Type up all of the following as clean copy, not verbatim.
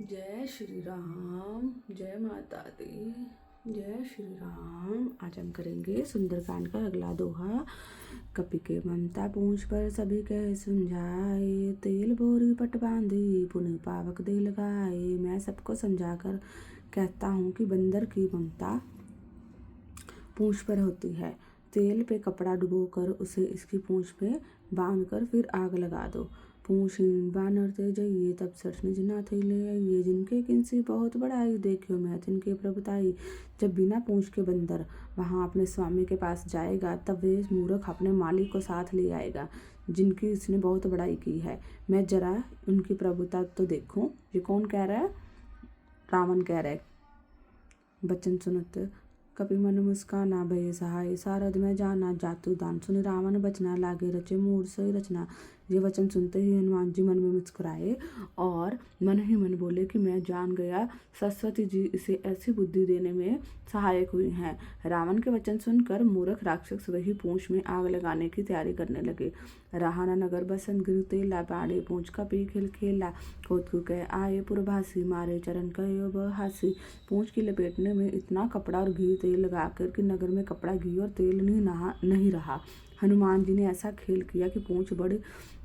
जय श्री राम। जय माता दी। जय श्री राम। आज हम करेंगे सुंदरकांड का अगला दोहा। कपि के ममता पूंछ पर सभी कह समझाए, तेल बोरी पट बांधी पुनि पावक दे लगाए। मैं सबको समझाकर कहता हूँ कि बंदर की ममता पूंछ पर होती है। तेल पे कपड़ा डुबोकर उसे इसकी पूंछ पे बांधकर फिर आग लगा दो। पूंछहीन बानर ते जइए तब सठ निज नाथ ले आइए। जिनके किनसी बहुत बड़ाई देखियो मैं तिनके प्रभुताई। जब बिना पूंछ के बंदर वहाँ अपने स्वामी के पास जाएगा तब वे मूर्ख अपने मालिक को साथ ले आएगा जिनकी उसने बहुत बड़ाई की है। मैं जरा उनकी प्रभुता तो देखूं। ये कौन कह रहा है? रावण कह रहा है। बचन सुनत कपि मन मुस्काना, भय सहाय सारद में जाना। जातु दान सुनि रावण बचना, लागे रचे मूढ़ सोई रचना। ये वचन सुनते ही हनुमान जी मन में मुस्कुराए और मन ही मन बोले कि मैं जान गया सरस्वती जी इसे ऐसी बुद्धि देने में सहायक हुई हैं। रावण के वचन सुनकर मूर्ख राक्षस वही पूंछ में आग लगाने की तैयारी करने लगे। राहाना नगर बसन गिर तेला, बाड़े पूंछ का पी खिल खेला। कोतकु कह आए पुरभासी, मारे चरण कहो बहासी। पूंछ की लपेटने में इतना कपड़ा और घी तेल लगाकर कि नगर में कपड़ा घी और तेल नहीं रहा। हनुमान जी ने ऐसा खेल किया कि पूंछ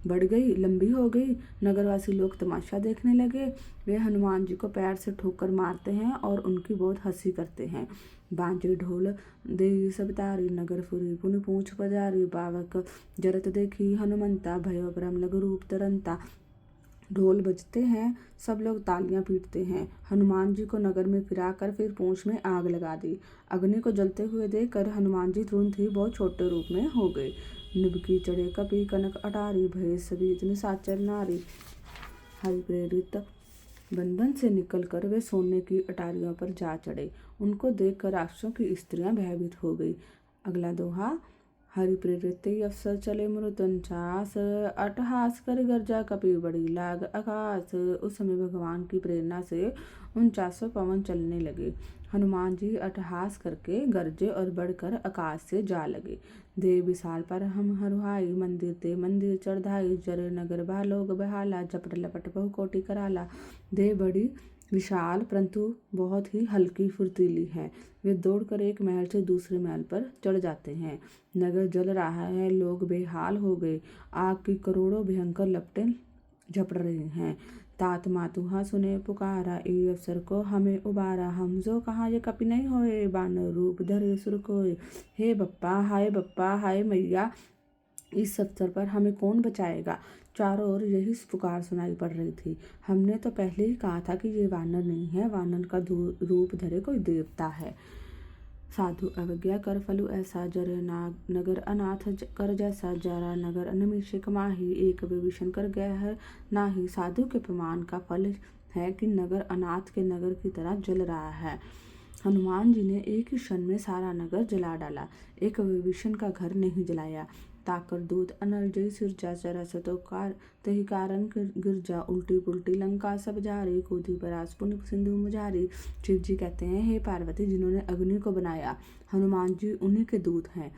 बढ़ गई, लंबी हो गई। नगरवासी लोग तमाशा देखने लगे। वे हनुमान जी को पैर से ठोकर मारते हैं और उनकी बहुत हंसी करते हैं। बांजे ढोल दे सब तारी, नगर फुरी पुनि पूंछ पजारी। बावक जरत देखी हनुमंता, भयो परम लघु रूप तरंता। ढोल बजते हैं, सब लोग तालियां पीटते हैं। हनुमान जी को नगर में फिराकर फिर पूंछ में आग लगा दी। अग्नि को जलते हुए देखकर हनुमान जी तुरंत ही बहुत छोटे रूप में हो गए। निबकी चढ़े कपि कनक अटारी, भय सभीत निशाचर नारी। हरि प्रेरित बंधन से निकलकर वे सोने की अटारियों पर जा चढ़े। उनको देखकर राक्षसों की स्त्रियां भयभीत हो गई। अगला दोहा। हरि प्रेरित अफसर चले मृत्युंचास, अट्टहास कर गर्जा कपि बड़ी लाग आकाश। उस समय भगवान की प्रेरणा से 49 पवन चलने लगे। हनुमान जी अट्टहास करके गरजे और बढ़कर आकाश से जा लगे। दे विशाल पर हम हरुहाई, मंदिर ते मंदिर चढ़ाई। जरे नगर बालोग बहाला, झपट लपट बहु कोटि कराला। दे बड़ी विशाल परंतु बहुत ही हल्की फुर्तीली है। वे दौड़कर एक महल से दूसरे महल पर चढ़ जाते हैं। नगर जल रहा है, लोग बेहाल हो गए। आग की करोड़ों भयंकर लपटें झपट रही हैं। तात मातुहा सुने पुकारा, ए अवसर को हमें उबारा। हम जो कहाँ ये कपि नहीं होए, बानर रूप धरे सुर कोय। हे बप्पा हाय मैया, इस अवसर पर हमें कौन बचाएगा? चारों ओर यही पुकार सुनाई पड़ रही थी। हमने तो पहले ही कहा था कि ये वानर नहीं है, वानर का रूप धरे कोई देवता है। साधु अवज्ञा कर फलु ऐसा, जरे नगर अनाथ कर जैसा। जरा नगर अनमीषिक माही, एक विभीषण कर गया है नाही। साधु के प्रमाण का फल है कि नगर अनाथ के नगर की तरह जल रहा है। हनुमान जी ने एक ही क्षण में सारा नगर जला डाला, एक विभीषण का घर नहीं जलाया। ताकर दूत अनल जय सिरजा, चरा सतो तही कारण गिरजा। उल्टी पुल्टी लंका सब जारी, कूदी परास पुनि सिंधु मुजारी। शिव जी कहते हैं, हे पार्वती, जिन्होंने अग्नि को बनाया हनुमान जी उन्हीं के दूत हैं,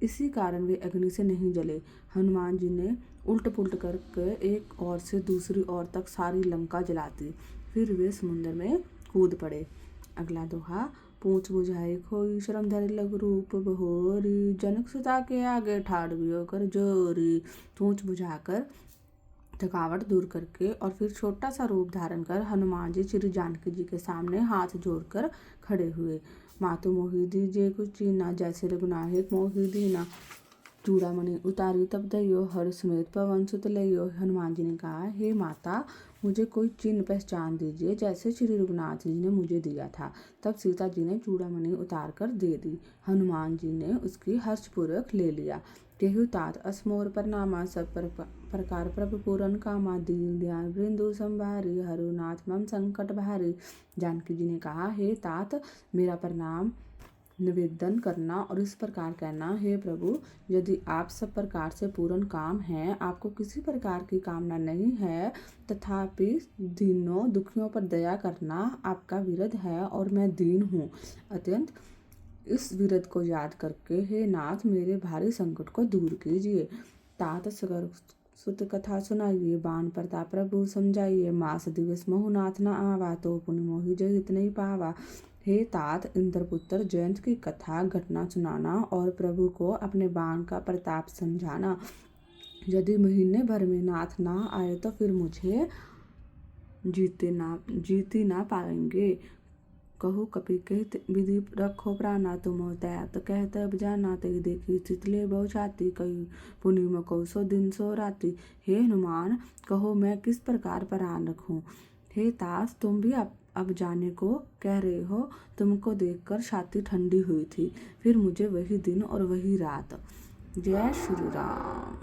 इसी कारण वे अग्नि से नहीं जले। हनुमान जी ने उल्ट पुल्ट करके एक ओर से दूसरी ओर तक सारी लंका जला दी। फिर वे समुद्र में कूद पड़े। अगला दोहा। पूंछ बुझाई खोई श्रम धरि लघु रूप बहोरी, जनक सुता के आगे ठाड़ बियो कर जोरी। पूंछ बुझाकर थकावट दूर करके और फिर छोटा सा रूप धारण कर हनुमान जी श्री जानकी जी के सामने हाथ जोड़कर खड़े हुए। मातु मोहि दीजिए कुछ चीना, जैसे रघुनायक मोहि दीना। चूड़ामणि उतारी तब दइयो, हर समेत पवन सुत लइयो। हनुमान जी ने कहा, हे माता, मुझे कोई चिन्ह पहचान दीजिए जैसे श्री रघुनाथ जी ने मुझे दिया था। तब सीता जी ने चूड़ामणि उतार कर दे दी। हनुमान जी ने उसकी हर्षपूर्वक ले लिया। केहु तात असमोर प्रणामा, सब प्रकार प्रभु पूरन कामा। दीन दयाल बिंदु संभारी, हरुनाथ मम संकट भारी। जानकी जी ने कहा, हे तात, मेरा प्रणाम निवेदन करना और इस प्रकार कहना, हे प्रभु, यदि आप सब प्रकार से पूर्ण काम हैं, आपको किसी प्रकार की कामना नहीं है, तथापि दीनों दुखियों पर दया करना आपका विरध है और मैं दीन हूँ अत्यंत। इस विरध को याद करके हे नाथ, मेरे भारी संकट को दूर कीजिए। तात सुत कथा सुनाइए, बाण प्रताप प्रभु समझाइए। मास दिवस महु नाथ न आवा, तो पुनि मोहि जो हित नहीं पावा। हे तात, इंद्रपुत्र जयंत की कथा घटना सुनाना और प्रभु को अपने बाण का प्रताप समझाना। यदि महीने भर में नाथ ना आए तो फिर मुझे जीती ना पाएंगे। कहु कपि कहित विधि रखो प्राणा, तुम तात कहत अब जाना। तई देखी चितले बहु छाती, कही पुनि मकौ सो दिन सो राति। हे हनुमान, कहो मैं किस प्रकार प्राण रखूं। हे तात, तुम भी अब जाने को कह रहे हो। तुमको देखकर छाती ठंडी हुई थी, फिर मुझे वही दिन और वही रात। जय श्री राम।